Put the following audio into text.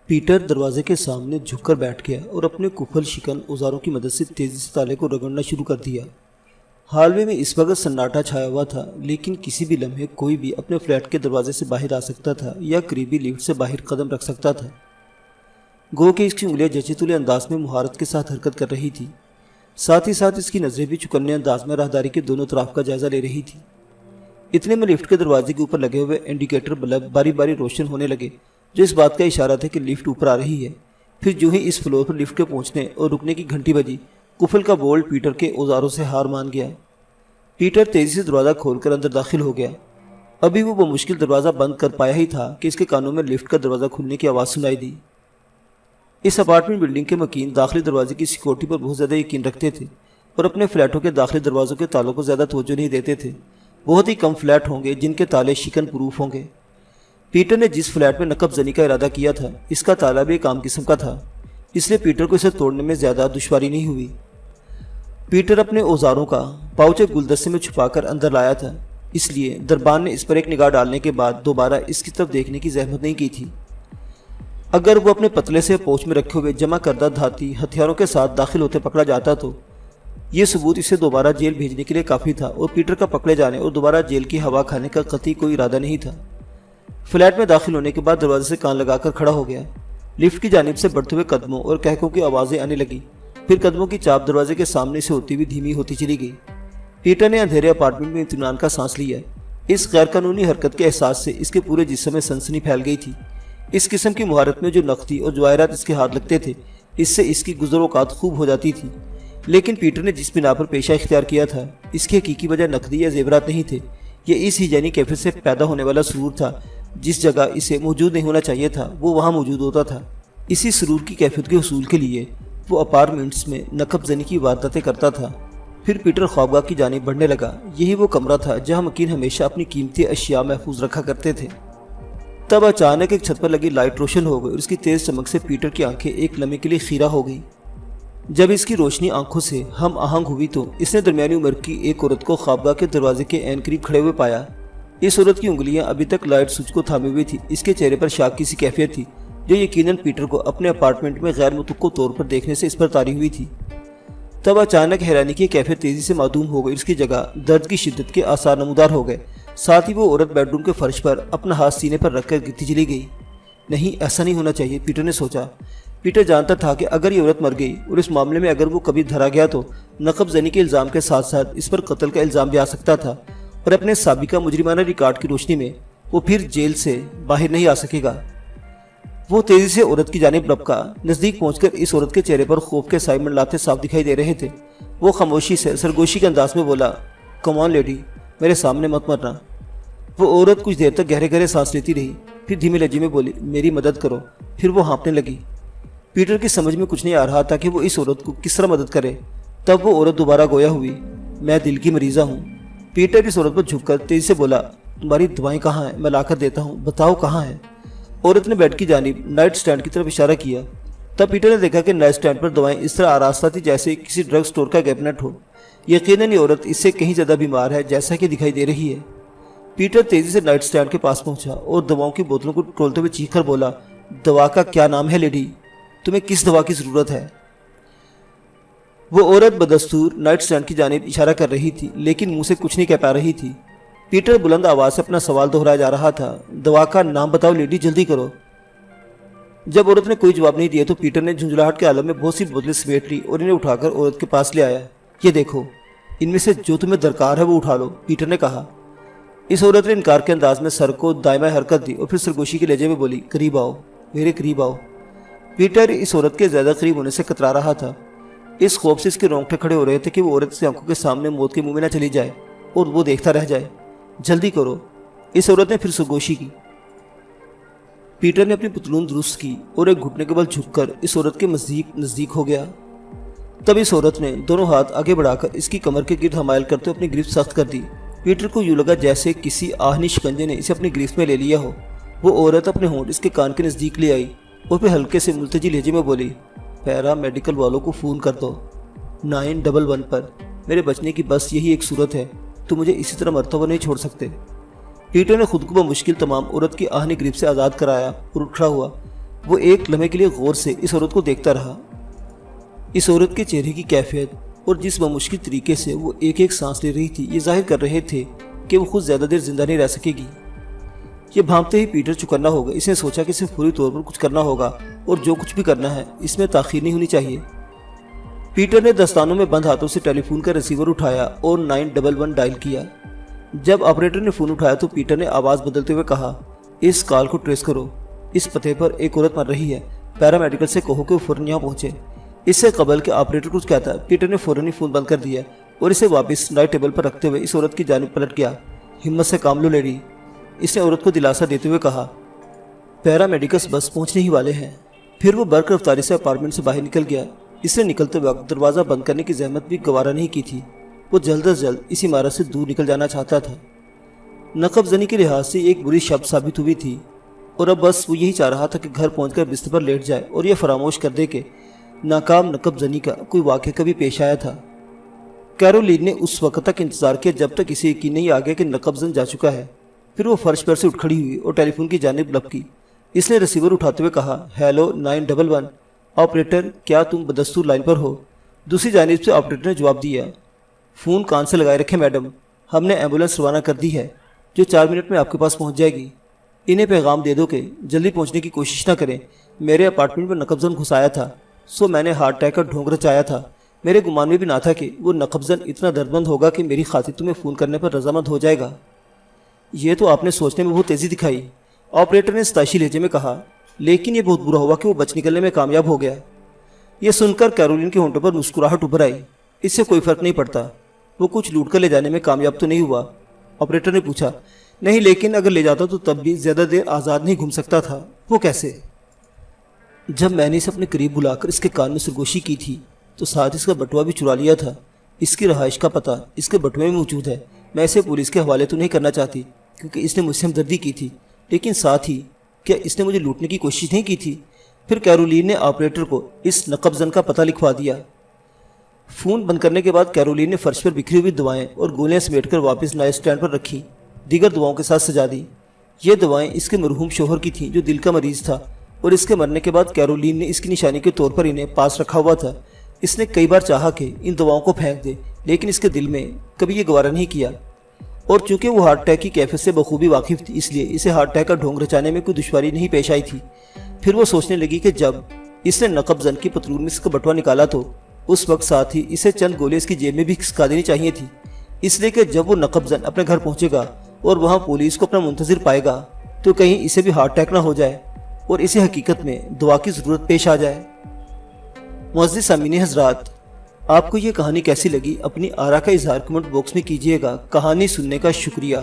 Peter دروازے کے سامنے جھک کر بیٹھ گیا اور اپنے کفل شکن اوزاروں کی مدد سے تیزی سے تالے کو رگڑنا شروع کر دیا۔ حالوے میں اس وقت سناٹا چھایا ہوا تھا، لیکن کسی بھی لمحے کوئی بھی اپنے فلیٹ کے دروازے سے باہر آ سکتا تھا یا قریبی لفٹ سے باہر قدم رکھ سکتا تھا۔ گو کہ اس کی انگلیاں جچے تلے انداز میں مہارت کے ساتھ حرکت کر رہی تھی، ساتھ ہی ساتھ اس کی نظریں بھی چکنے انداز میں راہداری کے دونوں طرف کا جائزہ لے رہی تھی۔ اتنے میں لفٹ کے دروازے کے اوپر لگے ہوئے انڈیکیٹر بلب باری باری روشن ہونے لگے، جو اس بات کا اشارہ تھا کہ لفٹ اوپر آ رہی ہے۔ پھر جو ہی اس فلور پر لفٹ کے پہنچنے اور رکنے کی گھنٹی بجی، کفل کا بولٹ پیٹر کے اوزاروں سے ہار مان گیا۔ پیٹر تیزی سے دروازہ کھول کر اندر داخل ہو گیا۔ ابھی وہ بمشکل دروازہ بند کر پایا ہی تھا کہ اس کے کانوں میں لفٹ کا دروازہ کھلنے کی آواز سنائی دی۔ اس اپارٹمنٹ بلڈنگ کے مکین داخلی دروازے کی سیکورٹی پر بہت زیادہ یقین رکھتے تھے اور اپنے فلیٹوں کے داخلی دروازوں کے تالوں کو زیادہ توجہ نہیں دیتے تھے۔ بہت ہی کم فلیٹ ہوں گے جن کے تالے شکن پروف ہوں گے۔ پیٹر نے جس فلیٹ میں نقب زنی کا ارادہ کیا تھا، اس کا تالا بھی ایک عام قسم کا تھا، اس لیے پیٹر کو اسے توڑنے میں زیادہ دشواری نہیں ہوئی۔ پیٹر اپنے اوزاروں کا پاؤچ ایک گلدستے میں چھپا کر اندر لایا تھا، اس لیے دربان نے اس پر ایک نگاہ ڈالنے کے بعد دوبارہ اس کی طرف دیکھنے کی زحمت نہیں کی تھی۔ اگر وہ اپنے پتلے سے پوچھ میں رکھے ہوئے جمع کردہ دھاتی ہتھیاروں کے ساتھ داخل ہوتے پکڑا جاتا تو یہ ثبوت اسے دوبارہ جیل بھیجنے کے لیے کافی تھا، اور پیٹر کا پکڑے جانے اور دوبارہ جیل کی ہوا کھانے کا قطعی کوئی ارادہ نہیں تھا۔ فلیٹ میں داخل ہونے کے بعد دروازے سے کان لگا کر کھڑا ہو گیا۔ لفٹ کی جانب سے بڑھتے ہوئے قدموں اور کہکوں کی آوازیں آنے لگی، پھر قدموں کی چاپ دروازے کے سامنے سے ہوتی ہوئی دھیمی ہوتی چلی گئی۔ پیٹر نے اندھیرے اپارٹمنٹ میں اطمینان کا سانس لیا۔ اس غیر قانونی حرکت کے احساس سے اس کے پورے جسم میں سنسنی پھیل گئی تھی۔ اس قسم کی مہارت میں جو نقدی اور جواہرات اس کے ہاتھ لگتے تھے، اس سے اس کی گزر اوقات خوب ہو جاتی تھی، لیکن پیٹر نے جس بنا پر پیشہ اختیار کیا تھا، اس کی حقیقی وجہ نقدی یا زیورات نہیں تھے، یہ اس ہیجانی کیفیت سے پیدا ہونے والا سرور تھا۔ جس جگہ اسے موجود نہیں ہونا چاہیے تھا وہ وہاں موجود ہوتا تھا۔ اسی سرور کی کیفیت کے حصول کے لیے وہ اپارٹمنٹس میں نقب زنی کی وارداتیں کرتا تھا۔ پھر پیٹر خوابگاہ کی جانب بڑھنے لگا۔ یہی وہ کمرہ تھا جہاں مکین ہمیشہ اپنی قیمتی اشیاء محفوظ رکھا کرتے تھے۔ تب اچانک ایک چھت پر لگی لائٹ روشن ہو گئی اور اس کی تیز چمک سے پیٹر کی آنکھیں ایک لمحے کے لیے خیرہ ہو گئی۔ جب اس کی روشنی آنکھوں سے ہم آہنگ ہوئی تو اس نے درمیانی عمر کی ایک عورت کو خوابگاہ کے دروازے کے عین قریب کھڑے ہوئے پایا۔ اس عورت کی انگلیاں ابھی تک لائٹ سوئچ کو تھامے ہوئی تھی۔ اس کے چہرے پر شاک کی سی کیفیت تھی جو یقیناً پیٹر کو اپنے اپارٹمنٹ میں غیر متوقع طور پر دیکھنے سے اس پر طاری ہوئی تھی۔ تب اچانک حیرانی کی کیفیت تیزی سے معدوم ہو گئی، اس کی جگہ درد کی شدت کے آثار نمودار ہو گئے۔ ساتھ ہی وہ عورت بیڈ روم کے فرش پر اپنا ہاتھ سینے پر رکھ کر گرتی چلی گئی۔ نہیں، ایسا نہیں ہونا چاہیے، پیٹر نے سوچا۔ پیٹر جانتا تھا کہ اگر یہ عورت مر گئی اور اس معاملے میں اگر وہ کبھی دھرا گیا تو نقب زنی کے الزام کے ساتھ ساتھ اس پر قتل کا الزام بھی آ سکتا تھا، اور اپنے سابقہ مجرمانہ ریکارڈ کی روشنی میں وہ پھر جیل سے باہر نہیں آ سکے گا۔ وہ تیزی سے عورت کی جانب لپکا۔ نزدیک پہنچ کر اس عورت کے چہرے پر خوف کے سائے منڈلاتے صاف دکھائی دے رہے تھے۔ وہ خاموشی سے سرگوشی کے انداز میں بولا، کم آن لیڈی، میرے سامنے مت مرنا۔ وہ عورت کچھ دیر تک گہرے گہرے سانس لیتی رہی، پھر دھیمی لہجے میں بولی، میری مدد کرو۔ پھر وہ ہانپنے لگی۔ پیٹر کی سمجھ میں کچھ نہیں آ رہا تھا کہ وہ اس عورت کو کس طرح مدد کرے۔ تب وہ عورت دوبارہ گویا ہوئی، میں دل کی مریضہ ہوں۔ پیٹر اس عورت پر جھک کر تیزی سے بولا، تمہاری دوائیں کہاں ہیں؟ میں لا کر دیتا ہوں، بتاؤ کہاں ہیں؟ عورت نے بیڈ کی جانب نائٹ سٹینڈ کی طرف اشارہ کیا۔ تب پیٹر نے دیکھا کہ نائٹ سٹینڈ پر دوائیں اس طرح آراستہ تھی جیسے کسی ڈرگ سٹور کا کیبنٹ ہو۔ یقیناً یہ عورت اس سے کہیں زیادہ بیمار ہے جیسا کہ دکھائی دے رہی ہے۔ پیٹر تیزی سے نائٹ سٹینڈ کے پاس پہنچا اور دواؤں کی بوتلوں کو ٹٹولتے ہوئے چیخ کر بولا، دوا کا کیا نام ہے لیڈی؟ تمہیں کس دوا کی ضرورت ہے؟ وہ عورت بدستور نائٹ سٹینڈ کی جانب اشارہ کر رہی تھی، لیکن منہ سے کچھ نہیں کہہ پا رہی تھی۔ پیٹر بلند آواز سے اپنا سوال دہرایا جا رہا تھا، دوا کا نام بتاؤ لیڈی، جلدی کرو۔ جب عورت نے کوئی جواب نہیں دیا تو پیٹر نے جھنجھلاہٹ کے عالم میں بہت سی بوتلیں سمیٹ لی اور انہیں اٹھا کر عورت کے پاس لے آیا۔ یہ دیکھو، ان میں سے جو تمہیں درکار ہے وہ اٹھا لو، پیٹر نے کہا۔ اس عورت نے انکار کے انداز میں سر کو دائیں حرکت دی اور پھر سرگوشی کے لہجے میں بولی، قریب آؤ، میرے قریب آؤ۔ پیٹر اس عورت کے زیادہ قریب ہونے سے کترا رہا تھا۔ اس خوف سے اس کے رونگٹے کھڑے ہو رہے تھے کہ وہ عورت کی آنکھوں کے سامنے موت کے منہ میں نہ چلی جائے اور وہ دیکھتا رہ جائے۔ جلدی کرو، اس عورت نے پھر سرگوشی کی۔ پیٹر نے اپنی پتلون درست کی اور ایک گھٹنے کے بل جھک کر اس عورت کے نزدیک ہو گیا۔ تب اس عورت نے دونوں ہاتھ آگے بڑھا کر اس کی کمر کے گرد حمائل کرتے اپنی گرفت سخت کر دی۔ پیٹر کو یوں لگا جیسے کسی آہنی شکنجے نے اسے اپنی گرفت میں لے لیا ہو۔ وہ عورت اپنے ہونٹ اس کے کان کے نزدیک لے آئی اور پھر ہلکے سے ملتجی لہجے میں بولی، پیرا میڈیکل والوں کو فون کر دو 911 پر، میرے بچنے کی بس یہی ایک صورت ہے، تو مجھے اسی طرح مرتے ہوئے نہیں چھوڑ سکتے۔ پیٹر نے خود کو بمشکل تمام عورت کی آہنی گرفت سے آزاد کرایا اور اٹھ کھڑا ہوا۔ وہ ایک لمحے کے لیے غور سے اس عورت کو دیکھتا رہا۔ اس عورت کے چہرے کی کیفیت اور جس بمشکل طریقے سے وہ ایک ایک سانس لے رہی تھی یہ ظاہر کر رہے تھے کہ وہ خود زیادہ دیر زندہ نہیں رہ سکے گی۔ یہ بھانپتے ہی پیٹر چکنا ہوگا۔ اس نے سوچا کہ اسے فوری طور پر کچھ کرنا ہوگا اور جو کچھ بھی کرنا ہے اس میں تاخیر نہیں ہونی چاہیے۔ پیٹر نے دستانوں میں بند ہاتھوں سے ٹیلی فون کا ریسیور اٹھایا اور 911 ڈائل کیا۔ جب آپریٹر نے فون اٹھایا تو پیٹر نے آواز بدلتے ہوئے کہا، اس کال کو ٹریس کرو، اس پتے پر ایک عورت مر رہی ہے، پیرامیڈیکل سے کہو کہ وہ فوراً یہاں پہنچے۔ اس سے قبل کہ آپریٹر کچھ کہتا، پیٹر نے فوراً ہی فون بند کر دیا اور اسے واپس نائٹ ٹیبل پر رکھتے ہوئے اس عورت کی جانب پلٹ گیا۔ ہمت سے کام لو لیڈی، اس نے عورت کو دلاسا دیتے ہوئے کہا، پیرامیڈیکلز بس پہنچنے ہی والے ہیں۔ پھر وہ برق رفتاری سے اپارٹمنٹ سے باہر نکل گیا۔ اس نے نکلتے وقت دروازہ بند کرنے کی زحمت بھی گوارا نہیں کی تھی۔ وہ جلد از جلد اس عمارت سے دور نکل جانا چاہتا تھا۔ نقب زنی کے لحاظ سے ایک بری شب ثابت ہوئی تھی اور اب بس وہ یہی چاہ رہا تھا کہ گھر پہنچ کر بستر پر لیٹ جائے اور یہ فراموش کر دے کہ ناکام نقب زنی کا کوئی واقعہ کبھی پیش آیا تھا۔ کیرولین نے اس وقت تک انتظار کیا جب تک اسے یقین نہیں آ گیا کہ نقب زن جا چکا ہے۔ پھر وہ فرش پر سے اٹھ کھڑی ہوئی اور ٹیلی فون کی جانب لپکی۔ اس نے ریسیور اٹھاتے ہوئے کہا، ہیلو 911 آپریٹر، کیا تم بدستور لائن پر ہو؟ دوسری جانب سے آپریٹر نے جواب دیا، فون کان سے لگائے رکھیں میڈم، ہم نے ایمبولینس روانہ کر دی ہے جو 4 منٹ میں آپ کے پاس پہنچ جائے گی۔ انہیں پیغام دے دو کہ جلدی پہنچنے کی کوشش نہ کریں۔ میرے اپارٹمنٹ میں نقب زن گھس آیا تھا، سو میں نے ہارٹ اٹیک کا ڈھونگ رچایا تھا۔ میرے گمان میں بھی نہ تھا کہ وہ نقب زن اتنا دردمند ہوگا کہ میری خاطر تمہیں فون کرنے پر رضامند ہو جائے گا۔ یہ تو آپ نے سوچنے میں بہت تیزی دکھائی، آپریٹر نے ستائشی لہجے میں کہا، لیکن یہ بہت برا ہوا کہ وہ بچ نکلنے میں کامیاب ہو گیا۔ یہ سن کر کیرولین کے ہونٹوں پر مسکراہٹ ابھر آئی۔ اس سے کوئی فرق نہیں پڑتا، وہ کچھ لوٹ کر لے جانے میں کامیاب تو نہیں ہوا؟ آپریٹر نے پوچھا۔ نہیں، لیکن اگر لے جاتا تو تب بھی زیادہ دیر آزاد نہیں گھوم سکتا تھا۔ وہ کیسے؟ جب میں نے اسے اپنے قریب بلا کر اس کے کان میں سرگوشی کی تھی تو ساتھ اس کا بٹوا بھی چرا لیا تھا۔ اس کی رہائش کا پتہ اس کے بٹوے میں موجود ہے۔ میں اسے پولیس کے حوالے تو نہیں کرنا چاہتی کیونکہ اس نے مجھ سے ہمدردی کی تھی، لیکن ساتھ ہی کیا اس نے مجھے لوٹنے کی کوشش نہیں کی تھی؟ پھر کیرولین نے آپریٹر کو اس نقب زن کا پتہ لکھوا دیا۔ فون بند کرنے کے بعد کیرولین نے فرش پر بکھری ہوئی دوائیں اور گولیاں سمیٹ کر واپس نائٹ اسٹینڈ پر رکھی، دیگر دواؤں کے ساتھ سجا دی۔ یہ دوائیں اس کے مرحوم شوہر کی تھیں جو دل کا مریض تھا، اور اس کے مرنے کے بعد کیرولین نے اس کی نشانی کے طور پر انہیں پاس رکھا ہوا تھا۔ اس نے کئی بار چاہا کہ ان دواؤں کو پھینک دے، لیکن اس کے دل میں کبھی یہ گوارا نہیں کیا، اور چونکہ وہ ہارٹ اٹیک کی کیفیت سے بخوبی واقف تھی اس لیے اسے ہارٹ اٹیک کا ڈھونگ رچانے میں کوئی دشواری نہیں پیش آئی تھی۔ پھر وہ سوچنے لگی کہ جب اس نے نقب زن کی پتلون میں اس کا بٹوا نکالا تو اس وقت ساتھ ہی اسے چند گولیاں اس کی جیب میں بھی کھسکا دینی چاہیے تھی، اس لیے کہ جب وہ نقب زن اپنے گھر پہنچے گا اور وہاں پولیس کو اپنا منتظر پائے گا تو کہیں اسے بھی ہارٹ اٹیک نہ ہو جائے اور اسے حقیقت میں دعا کی ضرورت پیش آ جائے۔ معزز سامعین حضرات، آپ کو یہ کہانی کیسی لگی؟ اپنی آراء کا اظہار کمنٹ باکس میں کیجیے گا۔ کہانی سننے کا شکریہ۔